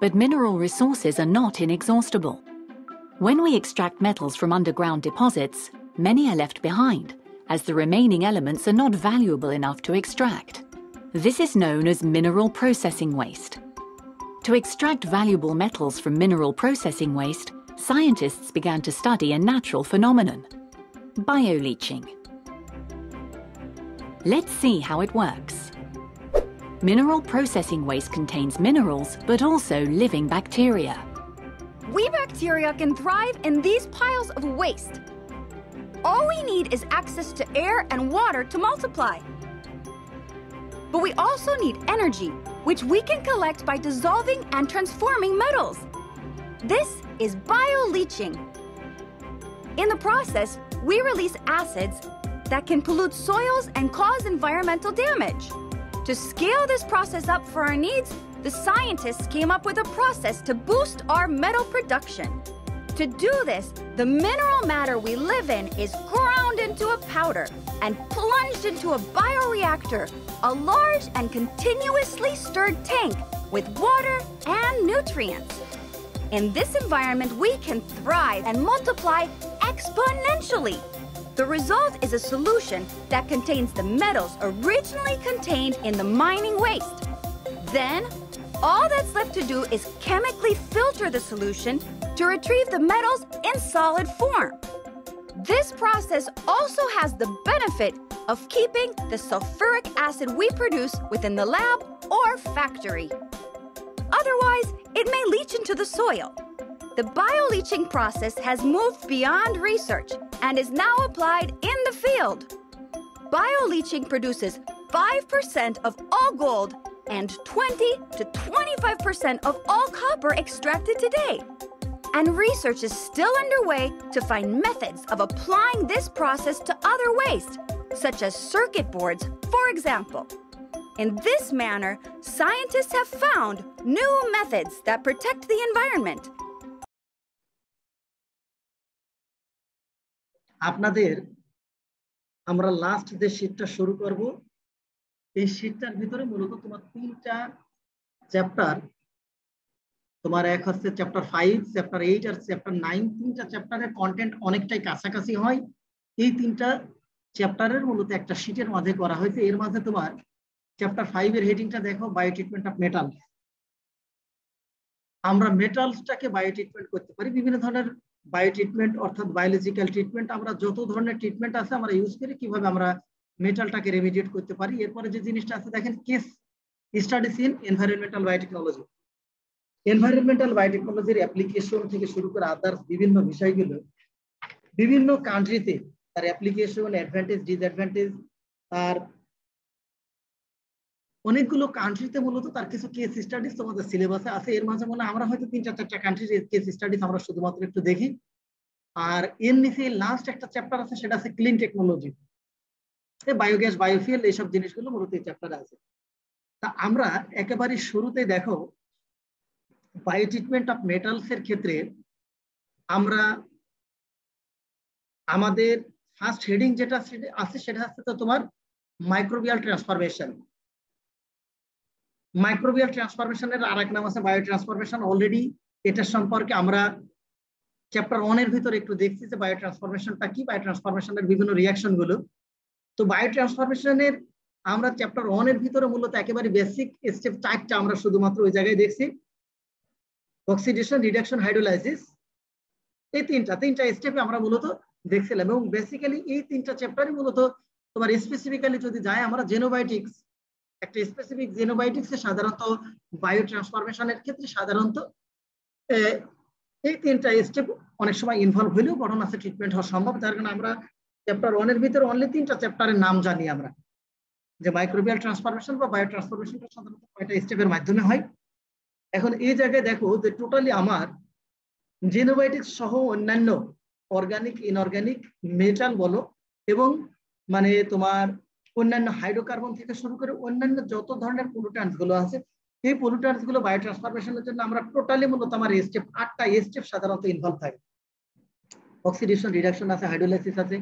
But mineral resources are not inexhaustible. When we extract metals from underground deposits, many are left behind, as the remaining elements are not valuable enough to extract. This is known as mineral processing waste. To extract valuable metals from mineral processing waste, scientists began to study a natural phenomenon: bioleaching. Let's see how it works. Mineral processing waste contains minerals, but also living bacteria. We bacteria can thrive in these piles of waste. All we need is access to air and water to multiply. But we also need energy, which we can collect by dissolving and transforming metals. This is bioleaching. In the process, we release acids that can pollute soils and cause environmental damage. To scale this process up for our needs, the scientists came up with a process to boost our metal production. To do this, the mineral matter we live in is ground into a powder and plunged into a bioreactor, a large and continuously stirred tank with water and nutrients. In this environment, we can thrive and multiply exponentially. The result is a solution that contains the metals originally contained in the mining waste. Then, all that's left to do is chemically filter the solution to retrieve the metals in solid form. This process also has the benefit of keeping the sulfuric acid we produce within the lab or factory. Otherwise, it may leach into the soil. The bioleaching process has moved beyond research and is now applied in the field. Bioleaching produces 5% of all gold and 20 to 25% of all copper extracted today. And research is still underway to find methods of applying this process to other waste, such as circuit boards, for example. In this manner, scientists have found new methods that protect the environment. আপনাদের আমরা last যে শীটটা শুরু করব, এই শীটটার ভিতরে মূলত তোমার তিনটা চ্যাপ্টার, তোমার এক হচ্ছে চ্যাপ্টার 5, চ্যাপ্টার 8 আর চ্যাপ্টার 9, তিনটা চ্যাপ্টারের কন্টেন্ট অনেকটাই কাছাকাছি হয়। এই তিনটা চ্যাপ্টারের মূলত একটা শীটের মাঝে করা হয়েছে। এর মাঝে তোমার চ্যাপ্টার 5 এর হেডিংটা দেখো, বায়ো ট্রিটমেন্ট অফ মেটাল। আমরা মেটালসটাকে বায়ো ট্রিটমেন্ট করতে পারি, বিভিন্ন ধরনের বায়ো ট্রিটমেন্ট অর্থাৎ বায়োলজিক্যাল ট্রিটমেন্ট, আমরা যত ধরনের ট্রিটমেন্ট আছে আমরা ইউজ করি কিভাবে আমরা মেটালটাকে রেমিডিয়েট করতে পারি। এরপরে যে জিনিসটা আছে দেখেন, case studies in environmental biotechnology. Environmental বায়োটেকনোলজির অ্যাপ্লিকেশন থেকে শুরু করে আদার্স বিভিন্ন বিষয়গুলো বিভিন্ন কান্ট্রিতে তার অ্যাপ্লিকেশন, অ্যাডভান্টেজ, ডিসঅ্যাডভান্টেজ, তার অনেকগুলো কান্ট্রিতে মূলত তার কিছু কেস স্টাডিজ তোমাদের সিলেবাসে আছে। এর মাঝে মনে আমরা হয়তো 3-4টা কান্ট্রির কেস স্টাডিজ আমরা শুধুমাত্র একটু দেখি। আর এর নিচে লাস্ট একটা চ্যাপ্টার আছে, সেটা আছে ক্লিন টেকনোলজি, বায়োগ্যাস, বায়োফুয়েল, এইসব জিনিসগুলো মূলত এই চ্যাপ্টারে আছে। তা আমরা একেবারে শুরুতে দেখো, বায়ো ট্রিটমেন্ট অফ মেটালস এর ক্ষেত্রে আমরা আমাদের ফার্স্ট হেডিং যেটা আছে সেটা হচ্ছে তো তোমার মাইক্রোবিয়াল ট্রান্সফরমেশন। মাইক্রোবিয়াল ট্রান্সফরমেশনের আরেক নাম আছে বায়ো ট্রান্সফরমেশন। অলরেডি এটার সম্পর্কে আমরা চ্যাপ্টার 1 এর ভিতরে একটু দেখছি যে বায়ো ট্রান্সফরমেশনটা কি, বায়ো ট্রান্সফরমেশনের বিভিন্ন রিঅ্যাকশন গুলো। তো বায়ো ট্রান্সফরমেশনের আমরা চ্যাপ্টার 1 এর ভিতরে মূলত একেবারে বেসিক স্টেপ 4টা আমরা শুধুমাত্র ওই জায়গায় দেখছি, অক্সিডেশন, রিডাকশন, হাইড্রোলাইসিস। এই তিনটা স্টেপে আমরা মূলত দেখছিলাম। এবং বেসিক্যালি এই তিনটা চ্যাপ্টারে মূলত তোমার স্পেসিফিক্যালি যদি যায়, আমরা জেনোবায়োটিক্স, একটা স্পেসিফিক জেনোবায়োটিক্সে সাধারণত বায়ো ট্রান্সফরমেশনের ক্ষেত্রে সাধারণত এই তিনটা স্টেপ অনেক সময় ইনভলভ হলেও বরং আছে ট্রিটমেন্ট হওয়া সম্ভব। যার কারণে আমরা চ্যাপ্টার 1 এর ভিতরে অনলি 3টা চ্যাপ্টারের নাম জানি আমরা, যে মাইক্রোবিয়াল ট্রান্সফরমেশন বা বায়ো ট্রান্সফরমেশনটা সাধারণত কয়টা স্টেপের মাধ্যমে হয়। এখন এই জায়গায় দেখো যে টোটালি আমার জেনোবায়োটিক্স সহ অন্যান্য অর্গানিক, ইনঅর্গানিক, মেটাল বলো এবং মানে তোমার অন্যান্য হাইড্রোকার্বন থেকে শুরু করে অন্যান্য যত ধরনের পলিউট্যান্টস গুলো আছে, এই পলিউট্যান্টস গুলো বায়ো ট্রান্সফরমেশনের জন্য আমরা টোটালি মূলত আমার স্টেপ 8টা স্টেপ সাধারণত ইনভলভ থাকে। অক্সিডেশন, রিডাকশন আছে, হাইড্রোলাইসিস আছে,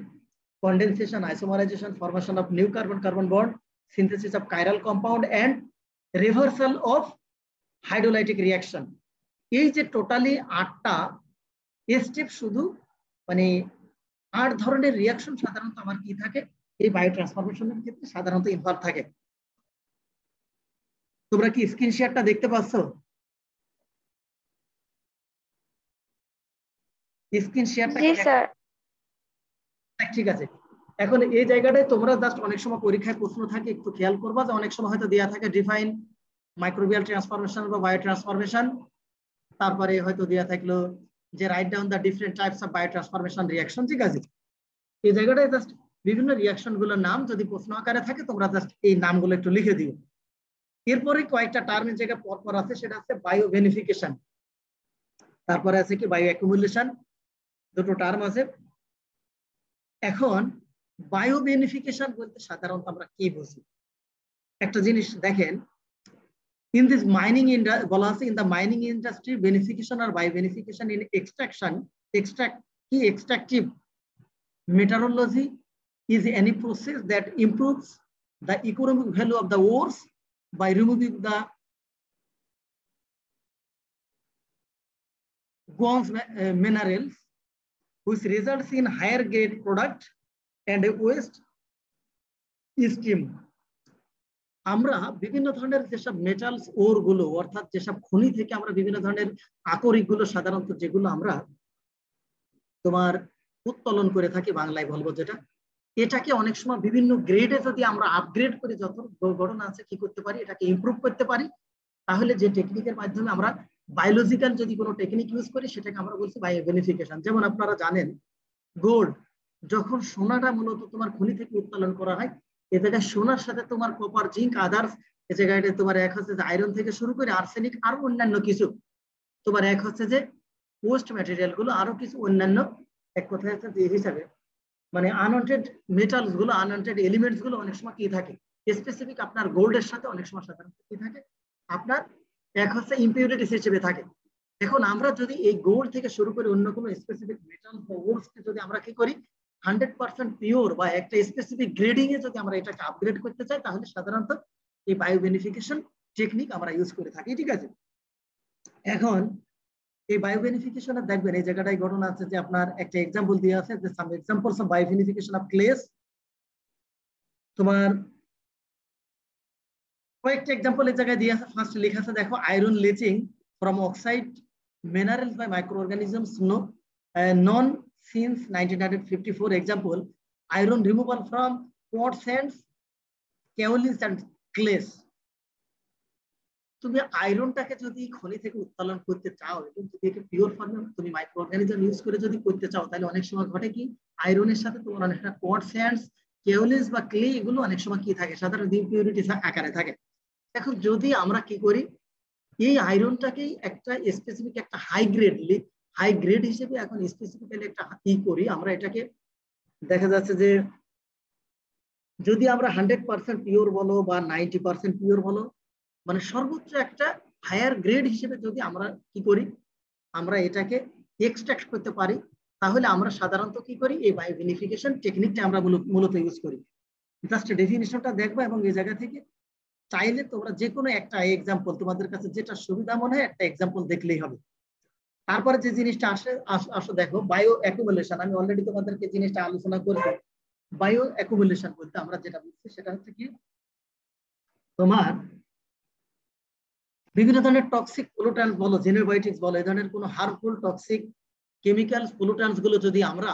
condensation, isomerisation, formation of new carbon bond, synthesis of chiral compound and reversal of hydrolytic reaction. এই যে টোটালি 8টা স্টেপ, শুধু মানে 8 ধরনের রিয়াকশন সাধারণত আমার কি থাকে এই বায়ো ট্রান্সফরমেশনের ক্ষেত্রে সাধারণত ইনভলভ থাকে। তোমরা কি স্ক্রিন শেয়ারটা দেখতে পাচ্ছ? স্ক্রিন শেয়ারটা ঠিক আছে। এখন এই জায়গাটায় তোমরা জাস্ট অনেক সময় পরীক্ষায় প্রশ্ন থাকে, একটু খেয়াল করবা যে অনেক সময় হয়তো দেয়া থাকে ডিফাইন মাইক্রোবিয়াল ট্রান্সফরমেশন বা বায়ো ট্রান্সফরমেশন, তারপরে হয়তো দেয়া থাকলো যে write down the different types of bio transformation reaction. ঠিক আছে, এই জায়গাটায় জাস্ট বিভিন্ন রিঅ্যাকশন গুলোর নাম যদি প্রশ্ন আকারে থাকে তোমরা জাস্ট এই নামগুলো একটু লিখে দিও। এরপরে কয়েকটা টার্মের জায়গায় পরপর আছে, সেটা হচ্ছে বায়ো বেনিফিকেশন, তারপরে আছে কি বায়ো অ্যাকুমুলেশন, দুটো টার্ম আছে। এখন বায়ো বেনিফিকেশন বলতে সাধারণত আমরা কি বুঝি? একটা জিনিস দেখেন, in this mining বলা আছে in the mining industry benefication or biobenefication in extractive metallurgy is any process that improves the economic value of the ores by removing the gauge minerals, which results in higher grade product and a waste stream. আমরা বিভিন্ন ধরনের যেসব metals ওর গুলো, অর্থাৎ যেসব খনি থেকে আমরা বিভিন্ন ধরনের আকরিক গুলো সাধারণত যেগুলো আমরা তোমার উত্তোলন করে থাকি, বাংলায় বলবো যেটা, এটাকে অনেক সময় বিভিন্ন গ্রেডে যদি আমরা আপগ্রেড করে যত ঘটনা আছে কি করতে পারি, এটাকে ইমপ্রুভ করতে পারি। তাহলে যে টেকনিকের মাধ্যমে আমরা বায়োলজিক্যাল যদি কোনো টেকনিক ইউজ করি সেটাকে আমরা বলছি বায়ো বেনিফিকেশন। যেমন আপনারা জানেন গোল্ড, যখন সোনাটা মূলত তোমার খনি থেকে উত্তোলন করা হয়, এ জায়গায় সোনার সাথে তোমার কপার, জিঙ্ক, আদার্স, এ জায়গায় তোমার এক হচ্ছে যে আয়রন থেকে শুরু করে আর্সেনিক, আরো অন্যান্য কিছু তোমার এক হচ্ছে যে ওয়েস্ট ম্যাটেরিয়াল গুলো, আরো কিছু অন্যান্য এক কথায় হচ্ছে যে হিসাবে মানে আনওয়ান্টেড মেটালস গুলো, আনওয়ান্টেড এলিমেন্টস গুলো অনেক সময় কি থাকে স্পেসিফিক আপনার গোল্ডের সাথে অনেক সময় সাধারণত কি থাকে আপনার এক হচ্ছে ইম্পিউরিটিস হিসেবে থাকে। এখন আমরা যদি এই গোল্ড থেকে শুরু করে অন্য কোনো স্পেসিফিক মেটাল বা ওরসকে যদি আমরা কি করি 100% পিওর বা একটা স্পেসিফিক গ্রেডিং এ যদি আমরা এটাকে আপগ্রেড করতে চাই, তাহলে সাধারণত এই বায়ো বেনিফিকেশন টেকনিক আমরা ইউজ করে থাকি। ঠিক আছে, এখন এই বায়ো বেনিফিকেশনে দেখবেন এই জায়গাটায় ঘটনা আছে যে আপনার একটা এক্সাম্পল দিয়ে আছে যে some examples of bio beneficiation of clays. তোমার কয়েকটা এক্সাম্পল এই জায়গায় দিয়ে আছে। ফার্স্ট লেখা আছে দেখো, iron lynching from oxide minerals by microorganisms known since 1954. Example, iron removal from quartz sands, kaolins and clays. তুমি আয়রনটাকে যদি খনি থেকে উত্তোলন করতে চাও এবং যদি একে পিওর ফর্মে তুমি মাইক্রো অর্গানিজম ইউজ করে যদি করতে চাও, তাহলে অনেক সময় ঘটে কি আয়রনের সাথে তোমার অনেকটা কোয়ার্টজ স্যান্ডস, কেওলিনস বা ক্লে এগুলো অনেক সময় কি থাকে সাধারণত ইম্পিউরিটি আকারে থাকে। এখন যদি আমরা কি করি এই আয়রনটাকেই একটা স্পেসিফিক একটা হাই গ্রেড হিসেবে এখন স্পেসিফিক্যালি একটা ই করি, আমরা এটাকে দেখা যাচ্ছে যে যদি আমরা 100% পিওর বলো বা 90% পিওর বলো, মানে সর্বোচ্চ একটা হায়ার গ্রেড হিসেবে যদি আমরা কি করি আমরা এটাকে এক্সট্রাক্ট করতে পারি, তাহলে আমরা সাধারণত কি করি এই বায়ো বেনিফিকেশন টেকনিকটা আমরা মূলত ইউজ করি। জাস্ট ডেফিনিশনটা দেখবো এবং এই জায়গা থেকে চাইলে তোমরা যে কোনো একটা এক্সাম্পল তোমাদের কাছে যেটা সুবিধা মনে হয় একটা এক্সাম্পল দেখলেই হবে। তারপরে যে জিনিসটা আসে দেখো বায়ো অ্যাকুমুলেশন। আমি অলরেডি তোমাদেরকে জিনিসটা আলোচনা করছি। বায়ো অ্যাকুমুলেশন বলতে আমরা যেটা বুঝছি সেটা হচ্ছে কি তোমার বিভিন্ন ধরনের টক্সিক পলুট্যান্ট বলো, জেনোবায়োটিক্স বলো, এই ধরনের কোনো হার্মফুল টক্সিক কেমিক্যালস পলুট্যান্টস গুলো যদি আমরা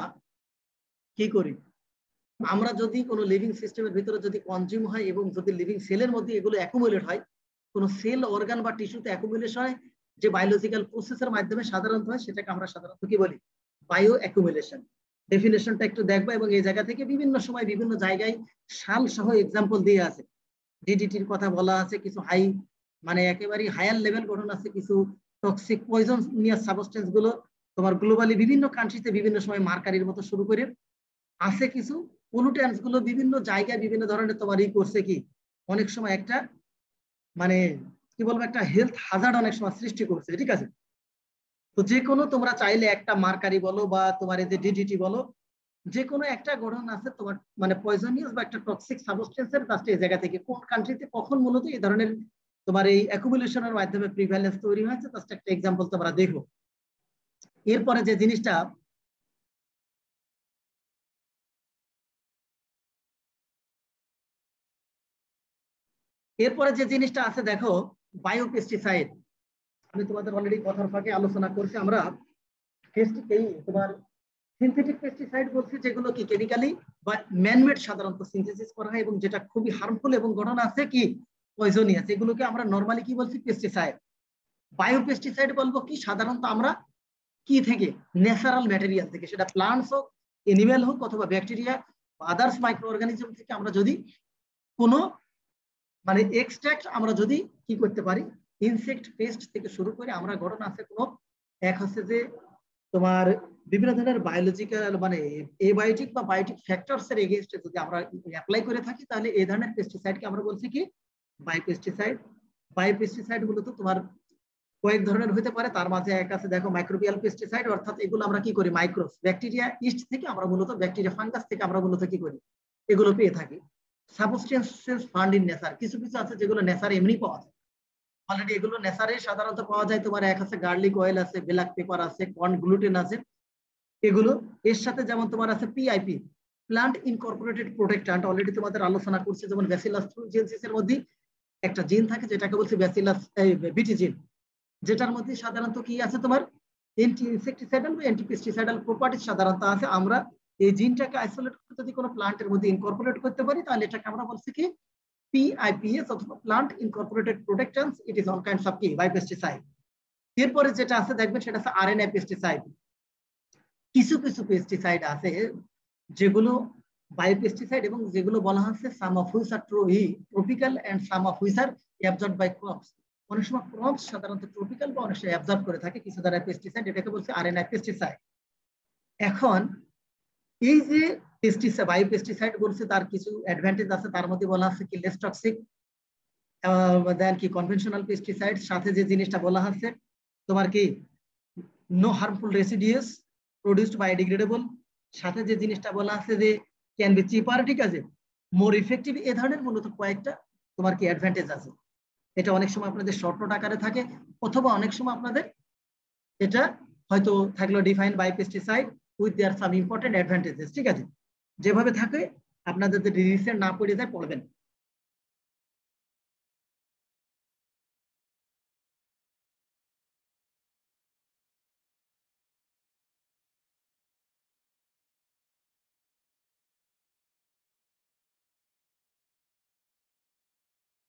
কি করি, আমরা যদি কোনো লিভিং সিস্টেমের ভিতরে যদি কনজিউম হয় এবং যদি লিভিং সেলের মধ্যে এগুলো অ্যাকুমুলেট হয়, কোনো সেল অর্গান বা টিস্যুতে অ্যাকুমুলেশন হয় যে বায়োলজিক্যাল প্রসেসের মাধ্যমে সাধারণত হয়, সেটাকে আমরা সাধারণত কি বলি বায়ো অ্যাকুমুলেশন। ডেফিনেশনটা একটু দেখবো এবং এই জায়গা থেকে বিভিন্ন সময় বিভিন্ন জায়গায় সাল সহ এক্সাম্পল দিয়ে আছে। ডিডিটির কথা বলা আছে, কিছু হাই মানে একেবারে হায়ার লেভেল ঘটনা আছে, কিছু টক্সিক পয়জনিয়াস সাবস্টেন্স গুলো তোমার গ্লোবালি বিভিন্ন কান্ট্রিতে বিভিন্ন সময় মার্কারির মতো শুরু করে আছে, কিছু পলুট্যান্টস গুলো বিভিন্ন জায়গায় বিভিন্ন ধরনের তোমার ই করছে কি অনেক সময় একটা মানে কি বলবো একটা হেলথ হাজার্ড অনেক সময় সৃষ্টি করছে। ঠিক আছে, তো যে কোনো তোমরা চাইলে একটা মার্কারি বলো বা তোমার এই যে ডিডিটি বলো, যে কোনো একটা গঠন আছে তোমার মানে পয়জনিয়াস বা একটা টক্সিক সাবস্টেন্সের কাছে এই জায়গা থেকে কোন কান্ট্রিতে কখন মূলত এই ধরনের তোমার এই অ্যাকুমুলেশনের মাধ্যমে প্রিভ্যালেন্স তৈরি হয়েছে, জাস্ট একটা এক্সাম্পল তোমরা দেখো। এরপরে যে জিনিসটা আছে দেখো, বায়োপেস্টিসাইড। আমি তোমাদের অলরেডি কথার ফাঁকে আলোচনা করছি, আমরা তোমার সিনথেটিক পেস্টিসাইড বলছি যেগুলো কি কেমিক্যালি বা ম্যানমেড সাধারণত সিনথেসিস করা হয় এবং যেটা খুবই হার্মফুল এবং ঘটনা আছে কি পয়জনিয়াস, এগুলোকে আমরা নরমালি কি বলছি পেস্টিসাইড। বায়োপেস্টিসাইড বলবো কি সাধারণত আমরা কি থেকে, ন্যাচারাল ম্যাটেরিয়াল থেকে, সেটা প্লান্টস হোক, এনিম্যাল হোক অথবা ব্যাকটেরিয়া বা আদার্স মাইক্রো অর্গানিজম থেকে আমরা যদি কোনো মানে এক্সট্রাক্ট আমরা যদি কি করতে পারি, ইনসেক্ট পেস্ট থেকে শুরু করে আমরা ঘটনা আছে কোনো এক হচ্ছে যে তোমার বিভিন্ন ধরনের বায়োলজিক্যাল মানে এবায়োটিক বা বায়োটিক ফ্যাক্টরস এর এগেইনস্টে যদি আমরা অ্যাপ্লাই করে থাকি তাহলে এই ধরনের পেস্টিসাইডকে আমরা বলছি কি বায়োপেস্টিসাইড। বায়োপেস্টিসাইড মূলত তোমার কয়েক ধরনের হতে পারে, তার মাঝে এক আছে দেখো মাইক্রোবিয়াল পেস্টিসাইড, অর্থাৎ এগুলো আমরা কি করি মাইক্রোস ব্যাকটেরিয়া ইস্ট থেকে আমরা মূলত ব্যাকটেরিয়া ফাঙ্গাস থেকে আমরা মূলত কি করি এগুলো পেয়ে থাকি। সাবস্টেন্সেস ফাউন্ড ইন নেচার, কিছু কিছু আছে যেগুলো নেচারে এমনি পাওয়া যায়, অলরেডি এগুলো নেচারে সাধারণত পাওয়া যায়। তোমার এক আছে গার্লিক অয়েল আছে, ব্ল্যাক পেপার আছে, কর্ন গ্লুটেন আছে, এগুলো এর সাথে যেমন তোমার আছে পিআইপি, প্লান্ট ইনকর্পোরেটেড প্রোটেক্ট্যান্ট, অলরেডি তোমাদের আলোচনা করছে, যেমন ব্যাসিলাস থ্রুজেনসিস এর মধ্যে একটা জিন থাকে যেটাকে বলছে ব্যাসিলাস বিটি জিন, যেটার মধ্যে সাধারণত কি আছে তোমার অ্যান্টি ইনসেক্টিসাইডাল বা অ্যান্টি পেস্টিসাইডাল প্রপার্টিজ সাধারণত আছে। আমরা এই জিনটাকে আইসোলেট করে যদি কোনো প্লান্টের মধ্যে ইনকর্পোরেট করতে পারি তাহলে এটাকে আমরা বলছি কি PIPS অথবা plant incorporated protectants, it is all kinds of কি বায়োপেস্টিসাইড। এরপরে যেটা আছে দেখবেন সেটা আছে আরএনএ পেস্টিসাইড। কিছু কিছু পেস্টিসাইড আছে যেগুলো বায়োপেস্টিসাইড এবং যেগুলো বলা হচ্ছে some of which are tropical and some of which are absorbed by crops. অনেক সময় ক্রপস সাধারণত ট্রপিক্যাল বা অনেক সময় অ্যাবজর্ব করে থাকে কিছু দ্বারা পেস্টিসাইড, এটাকে বলছে আরএনএ পেস্টিসাইড। এখন এই যে পেস্টিসাইড বায়োপেস্টিসাইড বলছে তার কিছু অ্যাডভান্টেজ আছে, তার মধ্যে বলা আছে কি লেস টক্সিক দেন কি কনভেনশনাল পেস্টিসাইড, সাথে যে জিনিসটা বলা আছে তোমার কি no harmful residues produced biodegradable, সাথে যে জিনিসটা বলা আছে যে ক্যান বি চিপার, ঠিক আছে, মোর ইফেক্টিভ, এ ধরনের মূলত কয়েকটা তোমার কি অ্যাডভান্টেজ আছে। এটা অনেক সময় আপনাদের শর্ট নোট আকারে থাকে অথবা অনেক সময় আপনাদের এটা হয়তো থাকলো defined by pesticide with their some important advantages, ঠিক আছে, যেভাবে থাকে আপনাদের যদি রিসেন্ট না পড়ে যায় পড়বেন।